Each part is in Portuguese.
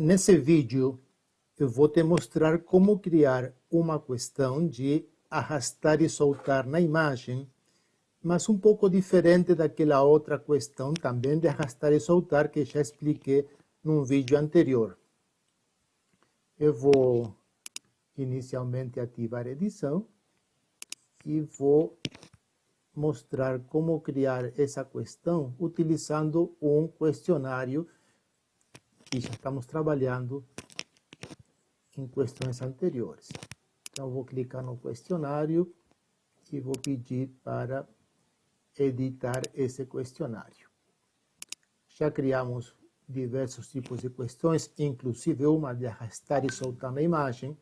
Nesse vídeo, eu vou te mostrar como criar uma questão de arrastar e soltar na imagem, mas um pouco diferente daquela outra questão também de arrastar e soltar que já expliquei num vídeo anterior. Eu vou inicialmente ativar a edição e vou mostrar como criar essa questão utilizando um questionário que já estamos trabalhando em questões anteriores. Então, vou clicar no questionário e vou pedir para editar esse questionário. Já criamos diversos tipos de questões, inclusive uma de arrastar e soltar na imagem,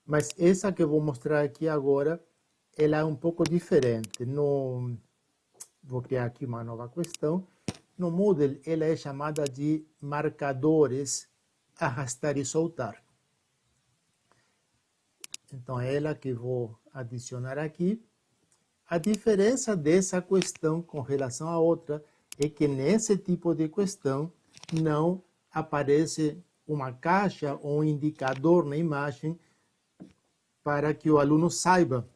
mas essa que eu vou mostrar aqui agora, ela é um pouco diferente. Vou criar aqui uma nova questão. No Moodle, ela é chamada de marcadores arrastar e soltar. Então, é ela que vou adicionar aqui. A diferença dessa questão com relação à outra é que nesse tipo de questão não aparece uma caixa ou um indicador na imagem para que o aluno saiba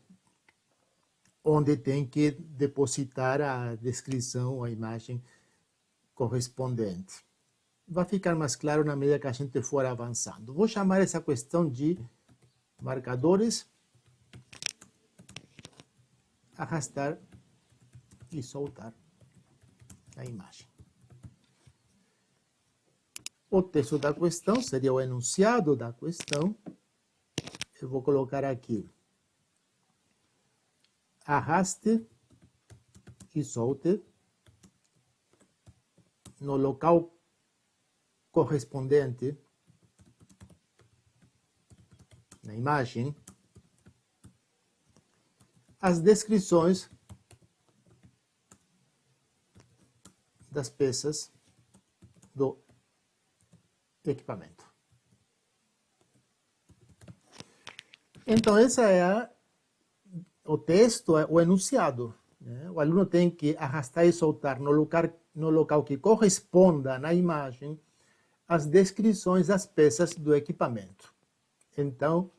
onde tem que depositar a descrição, a imagem correspondente. Vai ficar mais claro na medida que a gente for avançando. Vou chamar essa questão de marcadores arrastar e soltar a imagem. O texto da questão seria o enunciado da questão. Eu vou colocar aqui: arraste e solte no local correspondente na imagem as descrições das peças do equipamento. Então, essa é o texto, o enunciado. Né? O aluno tem que arrastar e soltar no local que corresponda na imagem as descrições das peças do equipamento. Então,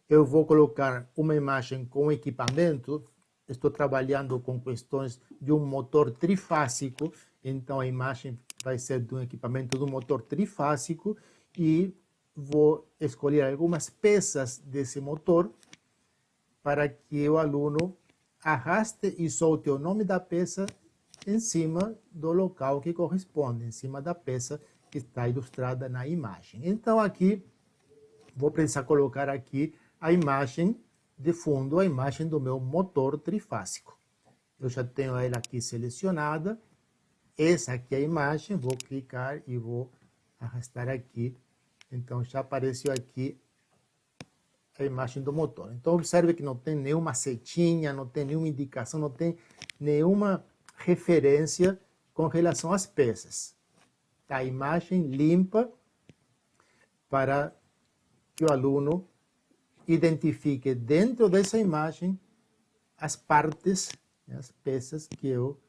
eu vou colocar uma imagem com equipamento. Estou trabalhando com questões de um motor trifásico, então a imagem vai ser de um equipamento do motor trifásico e vou escolher algumas peças desse motor para que o aluno arraste e solte o nome da peça em cima do local que corresponde, em cima da peça que está ilustrada na imagem. Então aqui, vou precisar colocar aqui a imagem de fundo, a imagem do meu motor trifásico. Eu já tenho ela aqui selecionada. Essa aqui é a imagem, vou clicar e vou arrastar aqui. Então já apareceu aqui a imagem do motor. Então observe que não tem nenhuma setinha, não tem nenhuma indicação, não tem nenhuma referência com relação às peças. Tá a imagem limpa para que o aluno identifique dentro dessa imagem as partes, as peças que eu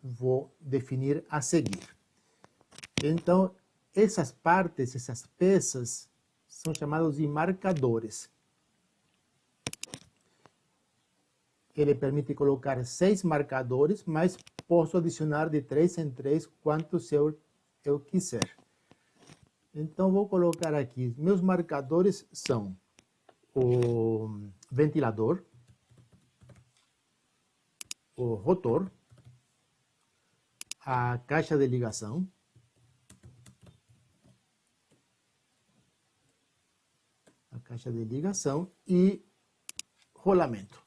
vou definir a seguir. Então, essas partes, essas peças, são chamados de marcadores. Ele permite colocar 6 marcadores, mas posso adicionar de 3 em 3 quantos eu quiser. Então, vou colocar aqui, meus marcadores são o ventilador, o rotor, a caixa de ligação, e rolamento.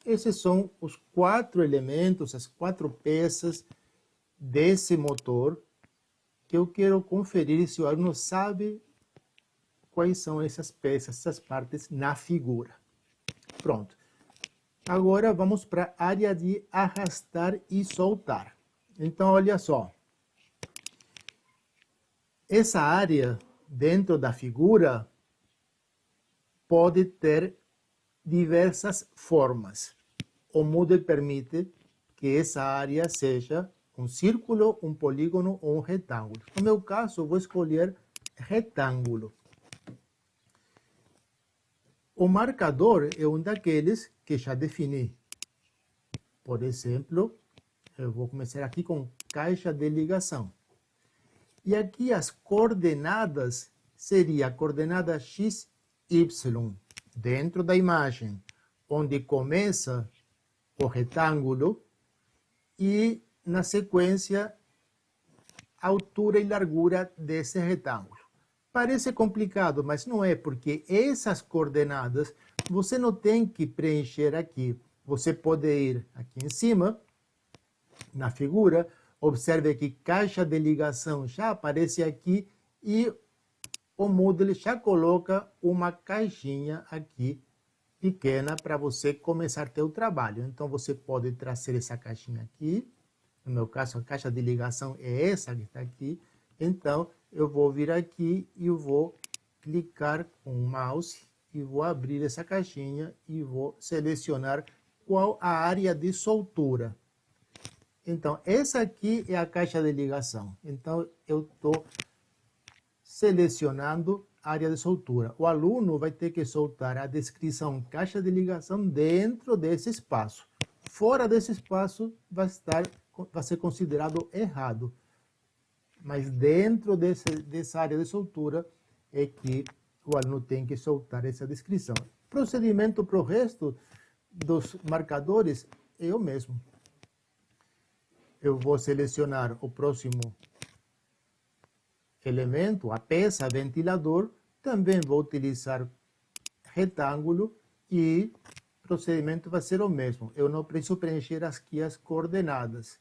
Esses são os 4 elementos, as 4 peças desse motor que eu quero conferir se o aluno sabe quais são essas peças, essas partes na figura. Pronto. Agora vamos para a área de arrastar e soltar. Então, olha só. Essa área dentro da figura pode ter diversas formas. O Moodle permite que essa área seja um círculo, um polígono ou um retângulo. No meu caso, eu vou escolher retângulo. O marcador é um daqueles que já defini. Por exemplo, eu vou começar aqui com caixa de ligação. E aqui as coordenadas seria a coordenada x, y, dentro da imagem, onde começa o retângulo e, na sequência, a altura e largura desse retângulo. Parece complicado, mas não é, porque essas coordenadas você não tem que preencher aqui. Você pode ir aqui em cima, na figura, observe que caixa de ligação já aparece aqui e o Moodle já coloca uma caixinha aqui pequena para você começar teu trabalho. Então você pode trazer essa caixinha aqui. No meu caso, a caixa de ligação é essa que está aqui. Então eu vou vir aqui e eu vou clicar com o mouse e vou abrir essa caixinha e vou selecionar qual a área de soltura. Então, essa aqui é a caixa de ligação. Então, eu estou selecionando a área de soltura. O aluno vai ter que soltar a descrição caixa de ligação dentro desse espaço. Fora desse espaço, vai ser considerado errado. Mas dentro dessa área de soltura é que o aluno tem que soltar essa descrição. Procedimento para o resto dos marcadores é o mesmo. Eu vou selecionar o próximo elemento, a peça, ventilador. Também vou utilizar retângulo e o procedimento vai ser o mesmo. Eu não preciso preencher aqui as coordenadas.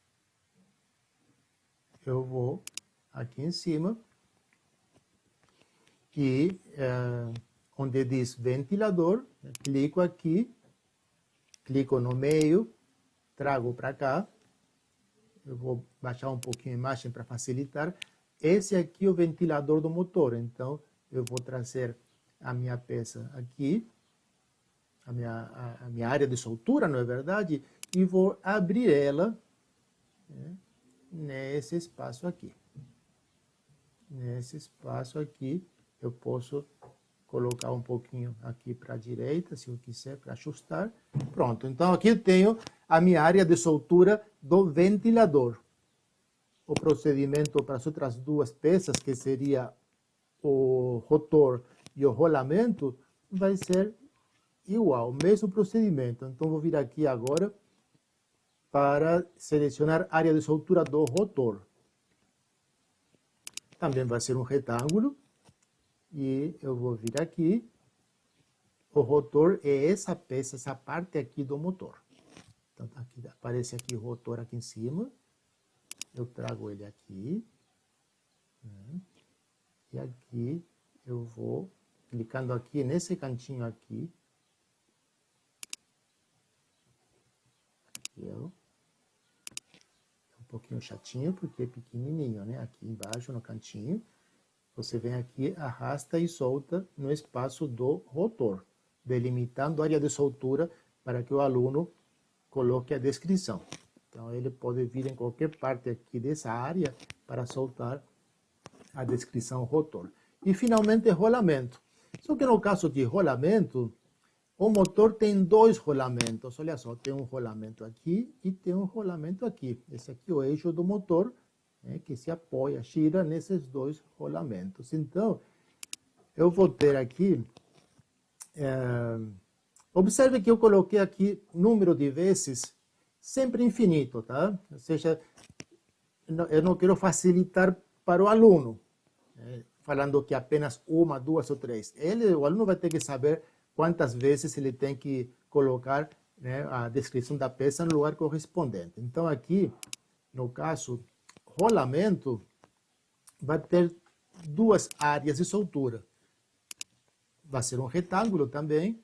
Eu vou aqui em cima e onde diz ventilador, clico aqui, clico no meio, trago para cá. Eu vou baixar um pouquinho a imagem para facilitar. Esse aqui é o ventilador do motor. Então, eu vou trazer a minha peça aqui, a minha área de soltura, não é verdade? E vou abrir ela, né, nesse espaço aqui. Nesse espaço aqui, eu posso colocar um pouquinho aqui para a direita, se eu quiser, para ajustar. Pronto, então aqui eu tenho a minha área de soltura do ventilador. O procedimento para as outras duas peças, que seria o rotor e o rolamento, vai ser igual, mesmo procedimento. Então, vou vir aqui agora para selecionar a área de soltura do rotor. Também vai ser um retângulo. E eu vou vir aqui. O rotor é essa peça, essa parte aqui do motor. Então, aqui, aparece aqui o rotor aqui em cima. Eu trago ele aqui. E aqui eu vou clicando aqui nesse cantinho aqui. Aqui, ó. É um pouquinho chatinho porque é pequenininho, né? Aqui embaixo no cantinho. Você vem aqui, arrasta e solta no espaço do rotor, delimitando a área de soltura para que o aluno coloque a descrição. Então, ele pode vir em qualquer parte aqui dessa área para soltar a descrição rotor. E, finalmente, rolamento. Só que no caso de rolamento, o motor tem dois rolamentos. Olha só, tem um rolamento aqui e tem um rolamento aqui. Esse aqui é o eixo do motor, que se apoia, gira nesses dois rolamentos. Então, eu vou ter aqui, observe que eu coloquei aqui número de vezes sempre infinito, tá? Ou seja, eu não quero facilitar para o aluno, falando que apenas uma, duas ou três. O aluno vai ter que saber quantas vezes ele tem que colocar, né, a descrição da peça no lugar correspondente. Então, aqui, no caso, rolamento vai ter duas áreas de soltura. Vai ser um retângulo também.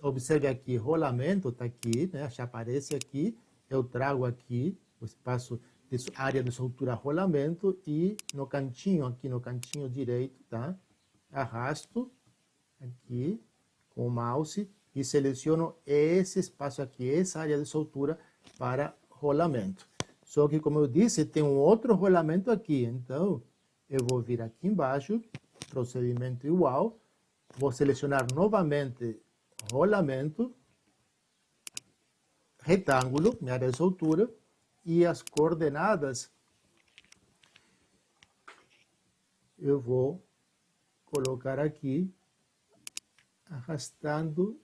Observe aqui, rolamento está aqui, né? Já aparece aqui. Eu trago aqui o espaço de área de soltura rolamento e no cantinho, aqui no cantinho direito, tá? Arrasto aqui com o mouse e seleciono esse espaço aqui, essa área de soltura para rolamento. Só que, como eu disse, tem um outro rolamento aqui. Então, eu vou vir aqui embaixo, procedimento igual, vou selecionar novamente rolamento, retângulo, minha área de soltura, e as coordenadas eu vou colocar aqui, arrastando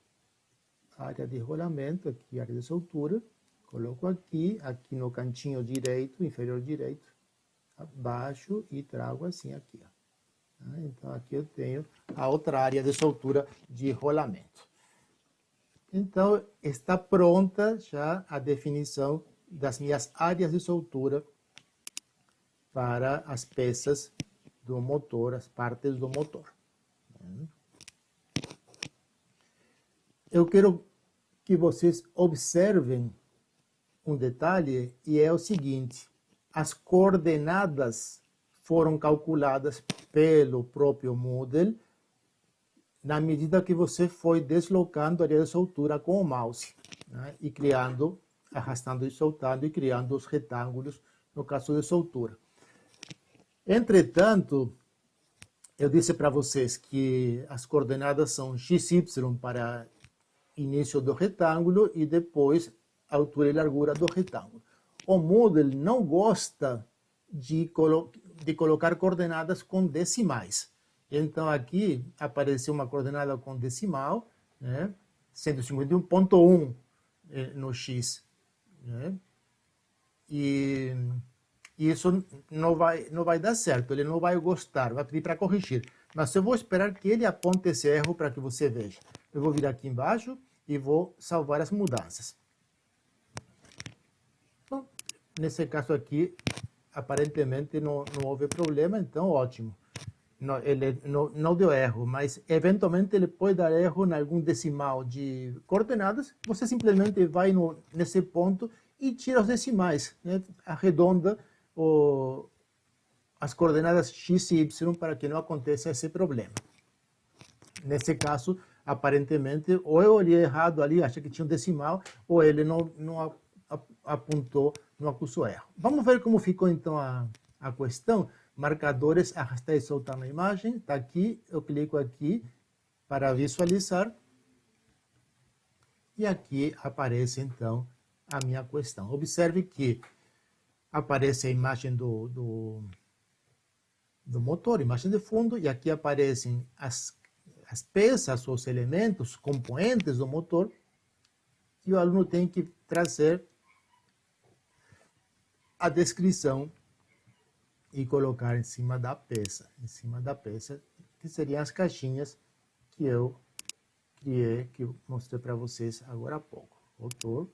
a área de rolamento, aqui a área de soltura, coloco aqui no cantinho direito, inferior direito, abaixo e trago assim aqui. Então aqui eu tenho a outra área de soltura de rolamento. Então está pronta já a definição das minhas áreas de soltura para as peças do motor, as partes do motor. Eu quero que vocês observem um detalhe, e é o seguinte: as coordenadas foram calculadas pelo próprio Moodle na medida que você foi deslocando a área de soltura com o mouse, né? E criando, arrastando e soltando e criando os retângulos no caso de soltura. Entretanto, eu disse para vocês que as coordenadas são XY para início do retângulo e depois altura e largura do retângulo. O Moodle não gosta de colocar coordenadas com decimais. Então aqui apareceu uma coordenada com decimal, né? 151.1 no X, né? E isso não vai dar certo, ele não vai gostar, vai pedir para corrigir. Mas eu vou esperar que ele aponte esse erro para que você veja. Eu vou vir aqui embaixo e vou salvar as mudanças. Bom, nesse caso aqui, aparentemente não houve problema, então ótimo. Ele não deu erro, mas eventualmente ele pode dar erro em algum decimal de coordenadas. Você simplesmente vai nesse ponto e tira os decimais, né? Arredonda as coordenadas x e y para que não aconteça esse problema. Nesse caso, aparentemente, ou eu olhei errado ali, achei que tinha um decimal, ou ele não apontou, não acusou erro. Vamos ver como ficou então a questão. Marcadores, arrastar e soltar na imagem. Está aqui, eu clico aqui para visualizar. E aqui aparece então a minha questão. Observe que aparece a imagem do motor, imagem de fundo, e aqui aparecem as peças, os elementos, componentes do motor, e o aluno tem que trazer a descrição e colocar em cima da peça, que seriam as caixinhas que eu criei, que eu mostrei para vocês agora há pouco. Motor,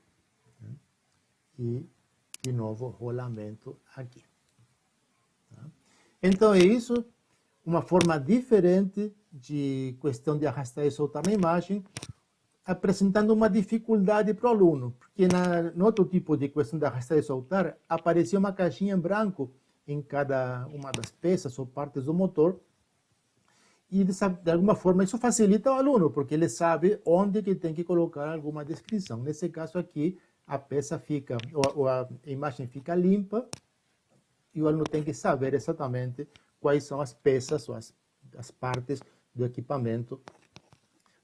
né? E, de novo, rolamento aqui. Tá? Então é isso, uma forma diferente de questão de arrastar e soltar na imagem, apresentando uma dificuldade para o aluno, porque no outro tipo de questão de arrastar e soltar, aparecia uma caixinha em branco em cada uma das peças ou partes do motor, e de alguma forma isso facilita o aluno, porque ele sabe onde que tem que colocar alguma descrição. Nesse caso aqui, a peça fica, ou a imagem fica limpa, e o aluno tem que saber exatamente quais são as peças ou as partes do equipamento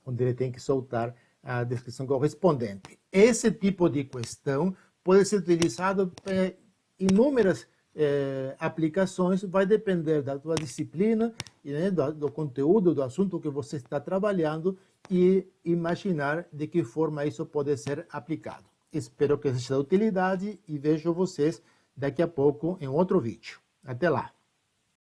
onde ele tem que soltar a descrição correspondente. Esse tipo de questão pode ser utilizado em inúmeras aplicações, vai depender da tua disciplina, né, do conteúdo, do assunto que você está trabalhando e imaginar de que forma isso pode ser aplicado. Espero que seja de utilidade e vejo vocês daqui a pouco em outro vídeo. Até lá!